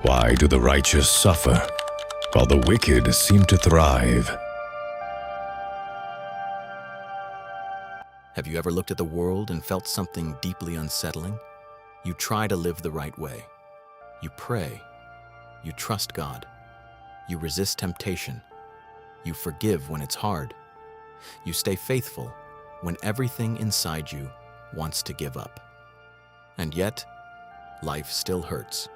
Why do the righteous suffer, while the wicked seem to thrive? Have you ever looked at the world and felt something deeply unsettling? You try to live the right way. You pray. You trust God. You resist temptation. You forgive when it's hard. You stay faithful when everything inside you wants to give up. And yet, life still hurts.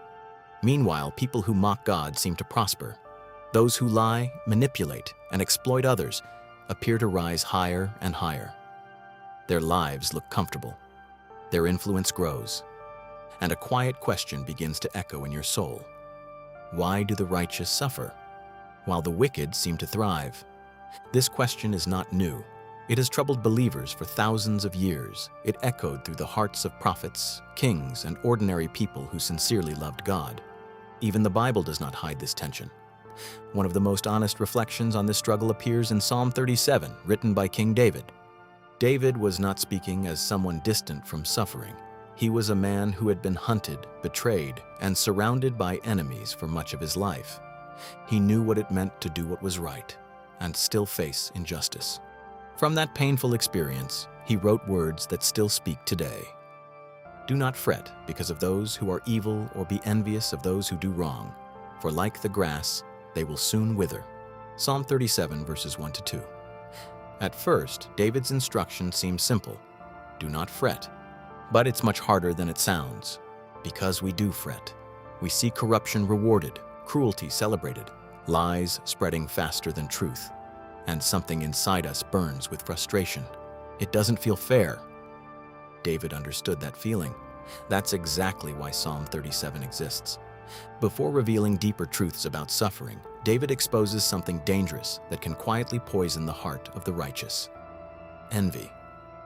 Meanwhile, people who mock God seem to prosper. Those who lie, manipulate, and exploit others appear to rise higher and higher. Their lives look comfortable. Their influence grows. And a quiet question begins to echo in your soul. Why do the righteous suffer, while the wicked seem to thrive? This question is not new. It has troubled believers for thousands of years. It echoed through the hearts of prophets, kings, and ordinary people who sincerely loved God. Even the Bible does not hide this tension. One of the most honest reflections on this struggle appears in Psalm 37, written by King David. David was not speaking as someone distant from suffering. He was a man who had been hunted, betrayed, and surrounded by enemies for much of his life. He knew what it meant to do what was right and still face injustice. From that painful experience, he wrote words that still speak today. Do not fret because of those who are evil, or be envious of those who do wrong, for like the grass, they will soon wither. Psalm 37, verses 1 to 2. At first, David's instruction seems simple. Do not fret. But it's much harder than it sounds. Because we do fret. We see corruption rewarded, cruelty celebrated, lies spreading faster than truth, and something inside us burns with frustration. It doesn't feel fair. David understood that feeling. That's exactly why Psalm 37 exists. Before revealing deeper truths about suffering, David exposes something dangerous that can quietly poison the heart of the righteous. Envy.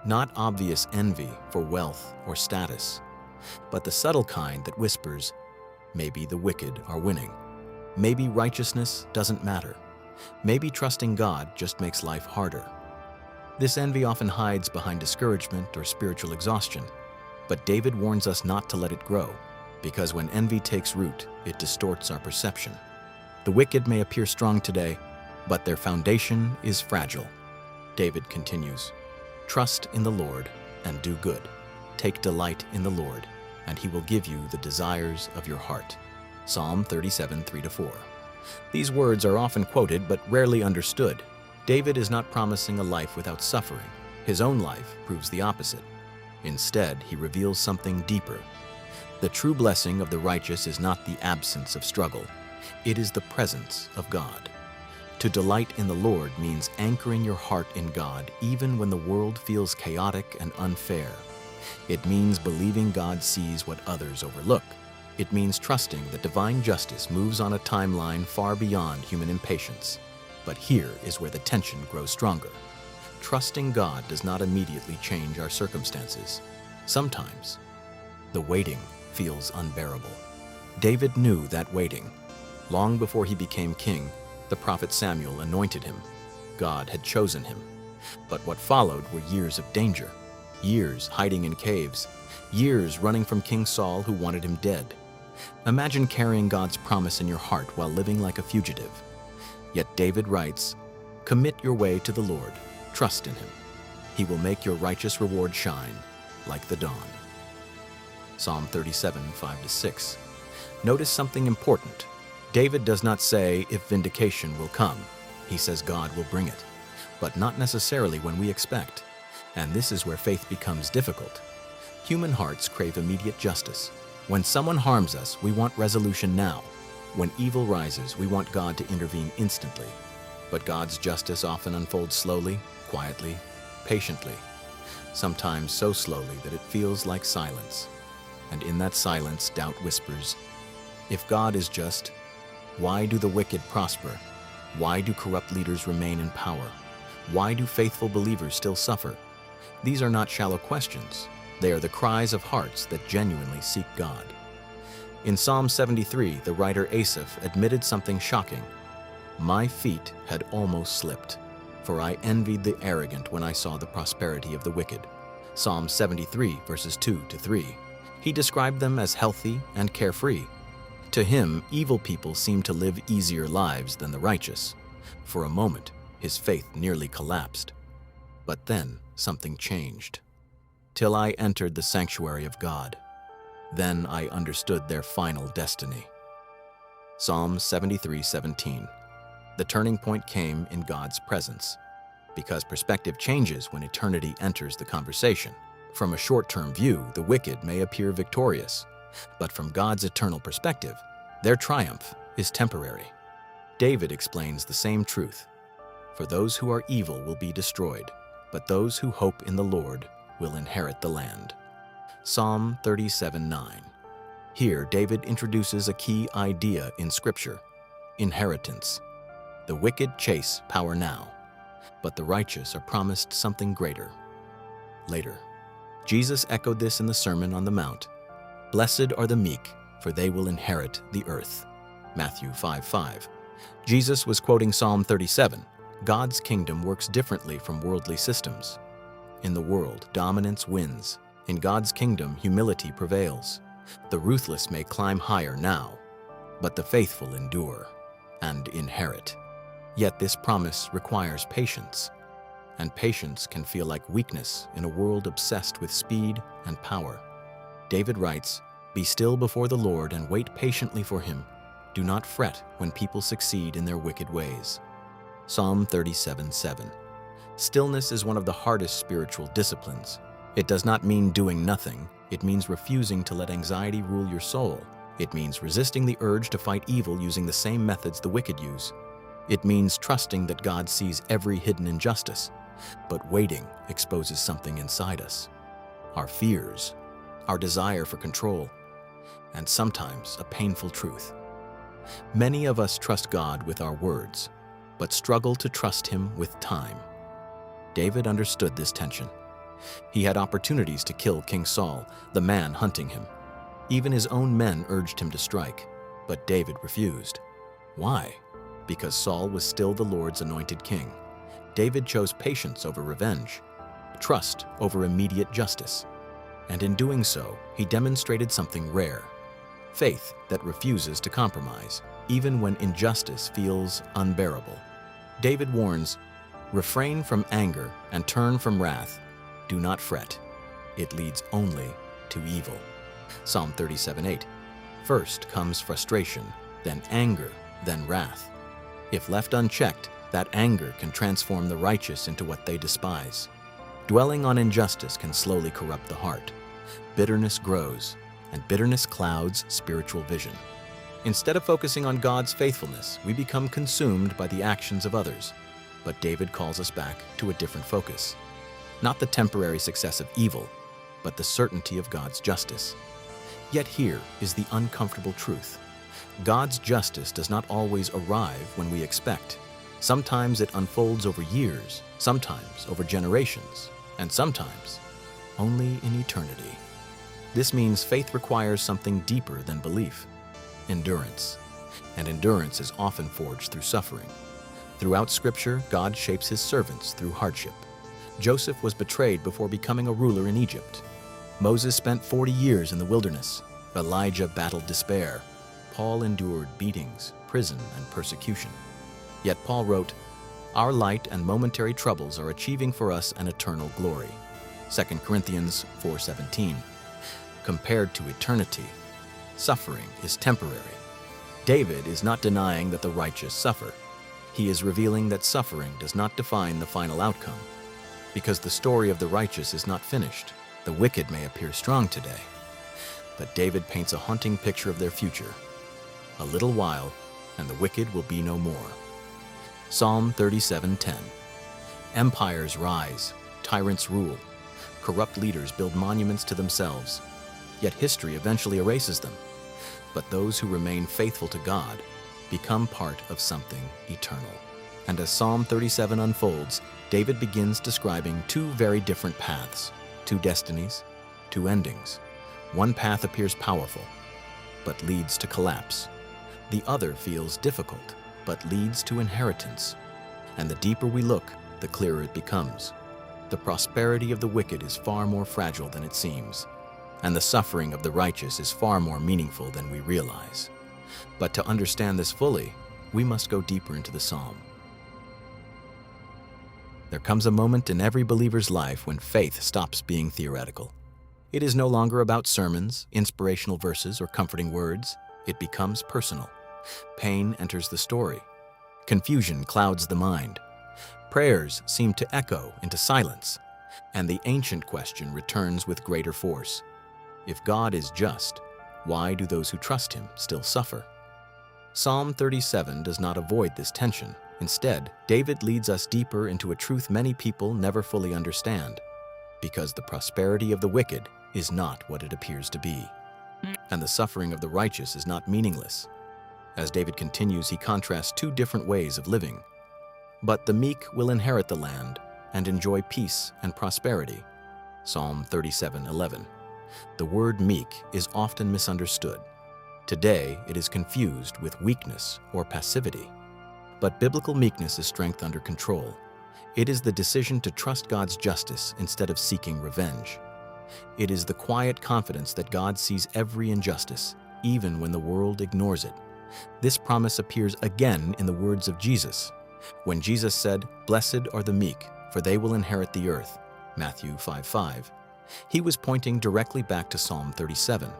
Not obvious envy for wealth or status, but the subtle kind that whispers, maybe the wicked are winning. Maybe righteousness doesn't matter. Maybe trusting God just makes life harder. This envy often hides behind discouragement or spiritual exhaustion, but David warns us not to let it grow, because when envy takes root, it distorts our perception. The wicked may appear strong today, but their foundation is fragile. David continues, trust in the Lord and do good. Take delight in the Lord, and he will give you the desires of your heart. Psalm 37, 3-4. These words are often quoted but rarely understood. David is not promising a life without suffering. His own life proves the opposite. Instead, he reveals something deeper. The true blessing of the righteous is not the absence of struggle. It is the presence of God. To delight in the Lord means anchoring your heart in God even when the world feels chaotic and unfair. It means believing God sees what others overlook. It means trusting that divine justice moves on a timeline far beyond human impatience. But here is where the tension grows stronger. Trusting God does not immediately change our circumstances. Sometimes, the waiting feels unbearable. David knew that waiting. Long before he became king, the prophet Samuel anointed him. God had chosen him. But what followed were years of danger, years hiding in caves, years running from King Saul who wanted him dead. Imagine carrying God's promise in your heart while living like a fugitive. Yet David writes, commit your way to the Lord, trust in him. He will make your righteous reward shine like the dawn. Psalm 37, 5-6. Notice something important. David does not say if vindication will come. He says God will bring it, but not necessarily when we expect. And this is where faith becomes difficult. Human hearts crave immediate justice. When someone harms us, we want resolution now. When evil rises, we want God to intervene instantly. But God's justice often unfolds slowly, quietly, patiently, sometimes so slowly that it feels like silence. And in that silence, doubt whispers, if God is just, why do the wicked prosper? Why do corrupt leaders remain in power? Why do faithful believers still suffer? These are not shallow questions. They are the cries of hearts that genuinely seek God. In Psalm 73, the writer Asaph admitted something shocking. My feet had almost slipped, for I envied the arrogant when I saw the prosperity of the wicked. Psalm 73, verses 2-3. He described them as healthy and carefree. To him, evil people seem to live easier lives than the righteous. For a moment, his faith nearly collapsed. But then something changed. Till I entered the sanctuary of God. Then I understood their final destiny. Psalm 73:17. The turning point came in God's presence, because perspective changes when eternity enters the conversation. From a short-term view, the wicked may appear victorious, but from God's eternal perspective, their triumph is temporary. David explains the same truth. For those who are evil will be destroyed, but those who hope in the Lord will inherit the land. Psalm 37:9. Here, David introduces a key idea in Scripture: inheritance. The wicked chase power now, but the righteous are promised something greater later. Jesus echoed this in the Sermon on the Mount. Blessed are the meek, for they will inherit the earth. Matthew 5:5. Jesus was quoting Psalm 37. God's kingdom works differently from worldly systems. In the world, dominance wins. In God's kingdom, humility prevails. The ruthless may climb higher now, but the faithful endure and inherit. Yet this promise requires patience, and patience can feel like weakness in a world obsessed with speed and power. David writes, "Be still before the Lord and wait patiently for him. Do not fret when people succeed in their wicked ways." Psalm 37:7. Stillness is one of the hardest spiritual disciplines. It does not mean doing nothing. It means refusing to let anxiety rule your soul. It means resisting the urge to fight evil using the same methods the wicked use. It means trusting that God sees every hidden injustice. But waiting exposes something inside us: our fears, our desire for control, and sometimes a painful truth. Many of us trust God with our words, but struggle to trust him with time. David understood this tension. He had opportunities to kill King Saul, the man hunting him. Even his own men urged him to strike, but David refused. Why? Because Saul was still the Lord's anointed king. David chose patience over revenge, trust over immediate justice. And in doing so, he demonstrated something rare: faith that refuses to compromise, even when injustice feels unbearable. David warns, "Refrain from anger and turn from wrath. Do not fret. It leads only to evil." Psalm 37:8. First comes frustration, then anger, then wrath. If left unchecked, that anger can transform the righteous into what they despise. Dwelling on injustice can slowly corrupt the heart. Bitterness grows, and bitterness clouds spiritual vision. Instead of focusing on God's faithfulness, we become consumed by the actions of others. But David calls us back to a different focus. Not the temporary success of evil, but the certainty of God's justice. Yet here is the uncomfortable truth. God's justice does not always arrive when we expect. Sometimes it unfolds over years, sometimes over generations, and sometimes only in eternity. This means faith requires something deeper than belief: endurance. And endurance is often forged through suffering. Throughout Scripture, God shapes his servants through hardship. Joseph was betrayed before becoming a ruler in Egypt. Moses spent 40 years in the wilderness. Elijah battled despair. Paul endured beatings, prison, and persecution. Yet Paul wrote, "Our light and momentary troubles are achieving for us an eternal glory." 2 Corinthians 4:17. Compared to eternity, suffering is temporary. David is not denying that the righteous suffer. He is revealing that suffering does not define the final outcome. Because the story of the righteous is not finished. The wicked may appear strong today, but David paints a haunting picture of their future. A little while, and the wicked will be no more. Psalm 37:10. Empires rise, tyrants rule, corrupt leaders build monuments to themselves, yet history eventually erases them. But those who remain faithful to God become part of something eternal. And as Psalm 37 unfolds, David begins describing two very different paths, two destinies, two endings. One path appears powerful, but leads to collapse. The other feels difficult, but leads to inheritance. And the deeper we look, the clearer it becomes. The prosperity of the wicked is far more fragile than it seems, and the suffering of the righteous is far more meaningful than we realize. But to understand this fully, we must go deeper into the psalm. There comes a moment in every believer's life when faith stops being theoretical. It is no longer about sermons, inspirational verses, or comforting words. It becomes personal. Pain enters the story. Confusion clouds the mind. Prayers seem to echo into silence, and the ancient question returns with greater force. If God is just, why do those who trust Him still suffer? Psalm 37 does not avoid this tension. Instead, David leads us deeper into a truth many people never fully understand. Because the prosperity of the wicked is not what it appears to be, and the suffering of the righteous is not meaningless. As David continues, he contrasts two different ways of living. But the meek will inherit the land and enjoy peace and prosperity. Psalm 37:11. The word meek is often misunderstood. Today, it is confused with weakness or passivity. But biblical meekness is strength under control. It is the decision to trust God's justice instead of seeking revenge. It is the quiet confidence that God sees every injustice, even when the world ignores it. This promise appears again in the words of Jesus. When Jesus said, "Blessed are the meek, for they will inherit the earth," Matthew 5:5, he was pointing directly back to Psalm 37.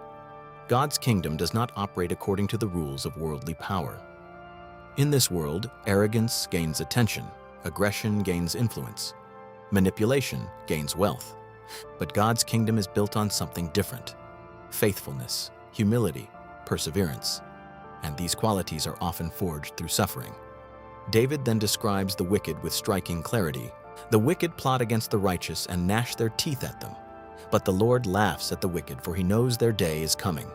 God's kingdom does not operate according to the rules of worldly power. In this world, arrogance gains attention, aggression gains influence, manipulation gains wealth. But God's kingdom is built on something different: faithfulness, humility, perseverance. And these qualities are often forged through suffering. David then describes the wicked with striking clarity. The wicked plot against the righteous and gnash their teeth at them. But the Lord laughs at the wicked, for He knows their day is coming.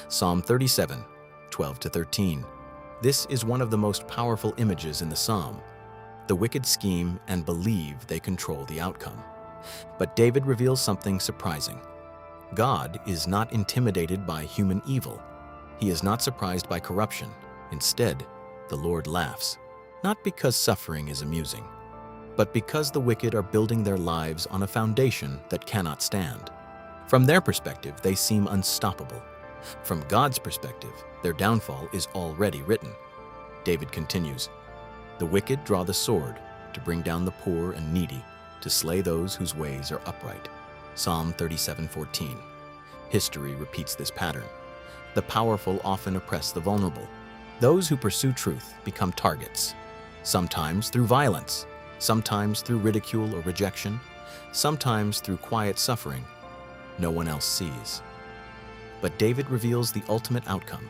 Psalm 37:12-13. This is one of the most powerful images in the psalm. The wicked scheme and believe they control the outcome. But David reveals something surprising. God is not intimidated by human evil. He is not surprised by corruption. Instead, the Lord laughs, not because suffering is amusing, but because the wicked are building their lives on a foundation that cannot stand. From their perspective, they seem unstoppable. From God's perspective, their downfall is already written. David continues, "The wicked draw the sword to bring down the poor and needy, to slay those whose ways are upright." Psalm 37:14. History repeats this pattern. The powerful often oppress the vulnerable. Those who pursue truth become targets, sometimes through violence, sometimes through ridicule or rejection, sometimes through quiet suffering no one else sees. But David reveals the ultimate outcome.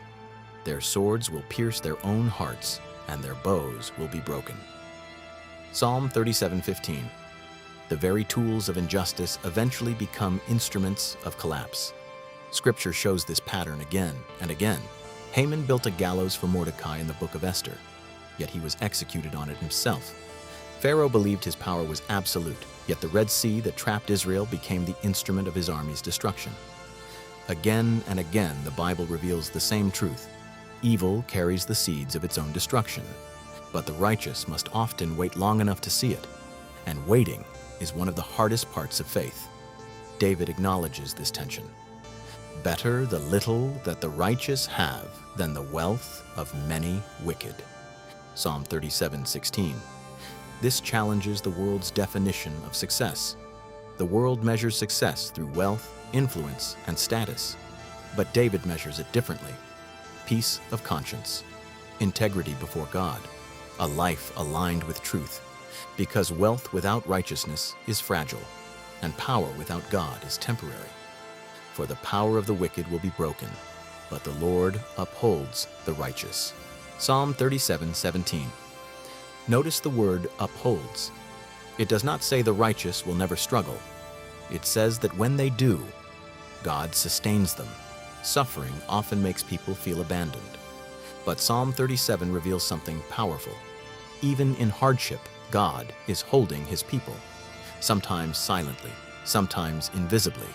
Their swords will pierce their own hearts, and their bows will be broken. Psalm 37:15. The very tools of injustice eventually become instruments of collapse. Scripture shows this pattern again and again. Haman built a gallows for Mordecai in the book of Esther, yet he was executed on it himself. Pharaoh believed his power was absolute, yet the Red Sea that trapped Israel became the instrument of his army's destruction. Again and again, the Bible reveals the same truth. Evil carries the seeds of its own destruction, but the righteous must often wait long enough to see it, and waiting is one of the hardest parts of faith. David acknowledges this tension. Better the little that the righteous have than the wealth of many wicked. Psalm 37:16. This challenges the world's definition of success. The world measures success through wealth, influence, and status. But David measures it differently. Peace of conscience, integrity before God, a life aligned with truth. Because wealth without righteousness is fragile, and power without God is temporary. For the power of the wicked will be broken, but the Lord upholds the righteous. Psalm 37:17. Notice the word upholds. It does not say the righteous will never struggle. It says that when they do, God sustains them. Suffering often makes people feel abandoned. But Psalm 37 reveals something powerful. Even in hardship, God is holding His people, sometimes silently, sometimes invisibly,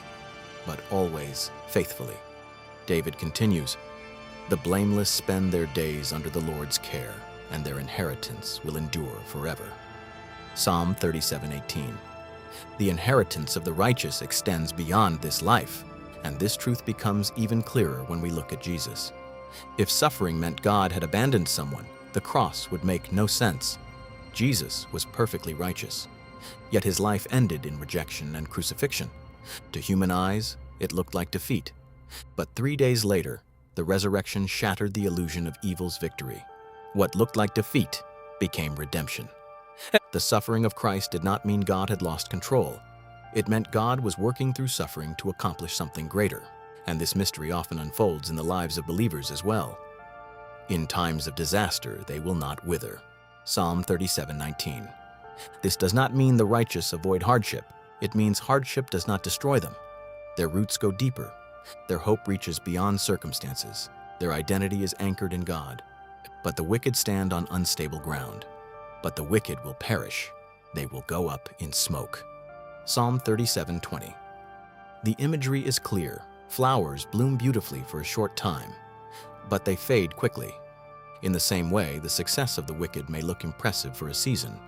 but always faithfully. David continues, "The blameless spend their days under the Lord's care, and their inheritance will endure forever." Psalm 37:18. The inheritance of the righteous extends beyond this life, and this truth becomes even clearer when we look at Jesus. If suffering meant God had abandoned someone, the cross would make no sense. Jesus was perfectly righteous, yet his life ended in rejection and crucifixion. To human eyes, it looked like defeat. But 3 days later, the resurrection shattered the illusion of evil's victory. What looked like defeat became redemption. The suffering of Christ did not mean God had lost control. It meant God was working through suffering to accomplish something greater. And this mystery often unfolds in the lives of believers as well. In times of disaster, they will not wither. Psalm 37:19. This does not mean the righteous avoid hardship. It means hardship does not destroy them. Their roots go deeper. Their hope reaches beyond circumstances. Their identity is anchored in God. But the wicked stand on unstable ground. But the wicked will perish. They will go up in smoke. Psalm 37:20. The imagery is clear. Flowers bloom beautifully for a short time, but they fade quickly. In the same way, the success of the wicked may look impressive for a season,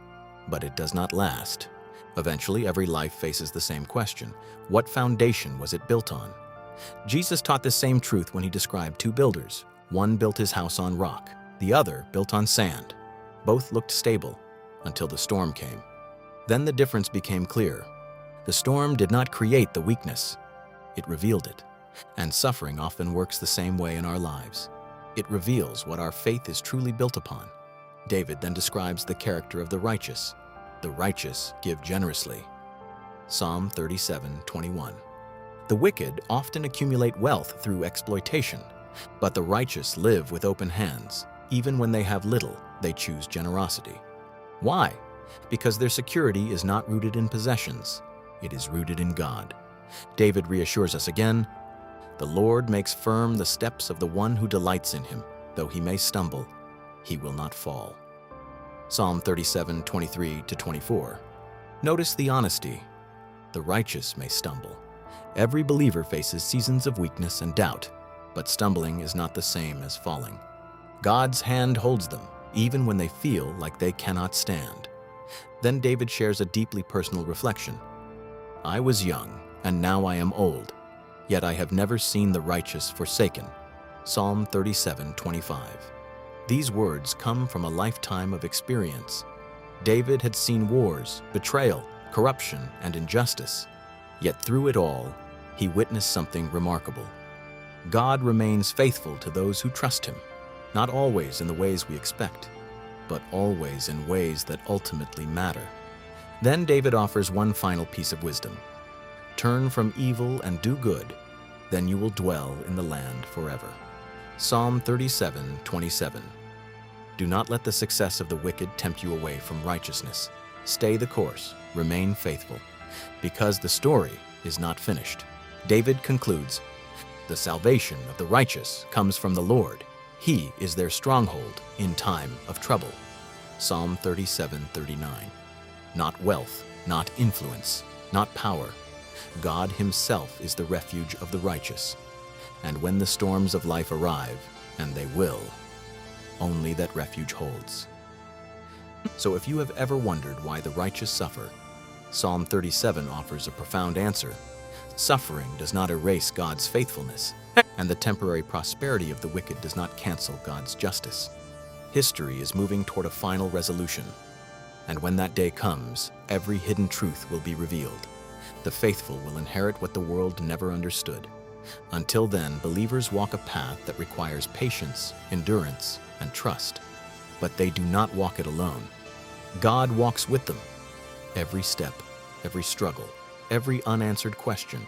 but it does not last. Eventually, every life faces the same question: what foundation was it built on? Jesus taught the same truth when he described two builders. One built his house on rock, the other built on sand. Both looked stable until the storm came. Then the difference became clear. The storm did not create the weakness, it revealed it. And suffering often works the same way in our lives. It reveals what our faith is truly built upon. David then describes the character of the righteous. The righteous give generously. Psalm 37:21. The wicked often accumulate wealth through exploitation, but the righteous live with open hands. Even when they have little, they choose generosity. Why? Because their security is not rooted in possessions. It is rooted in God. David reassures us again, "The Lord makes firm the steps of the one who delights in him. Though he may stumble, he will not fall." Psalm 37:23-24. Notice the honesty. The righteous may stumble. Every believer faces seasons of weakness and doubt, but stumbling is not the same as falling. God's hand holds them, even when they feel like they cannot stand. Then David shares a deeply personal reflection. "I was young, and now I am old, yet I have never seen the righteous forsaken." Psalm 37:25. These words come from a lifetime of experience. David had seen wars, betrayal, corruption, and injustice. Yet through it all, he witnessed something remarkable. God remains faithful to those who trust him, not always in the ways we expect, but always in ways that ultimately matter. Then David offers one final piece of wisdom. "Turn from evil and do good, then you will dwell in the land forever." Psalm 37:27. Do not let the success of the wicked tempt you away from righteousness. Stay the course, remain faithful, because the story is not finished. David concludes, "The salvation of the righteous comes from the Lord. He is their stronghold in time of trouble." Psalm 37:39. Not wealth, not influence, not power. God himself is the refuge of the righteous. And when the storms of life arrive, and they will, only that refuge holds. So if you have ever wondered why the righteous suffer, Psalm 37 offers a profound answer. Suffering does not erase God's faithfulness, and the temporary prosperity of the wicked does not cancel God's justice. History is moving toward a final resolution, and when that day comes, every hidden truth will be revealed. The faithful will inherit what the world never understood. Until then, believers walk a path that requires patience, endurance, and trust. But they do not walk it alone. God walks with them. Every step, every struggle, every unanswered question.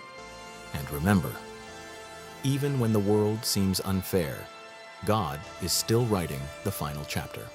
And remember, even when the world seems unfair, God is still writing the final chapter.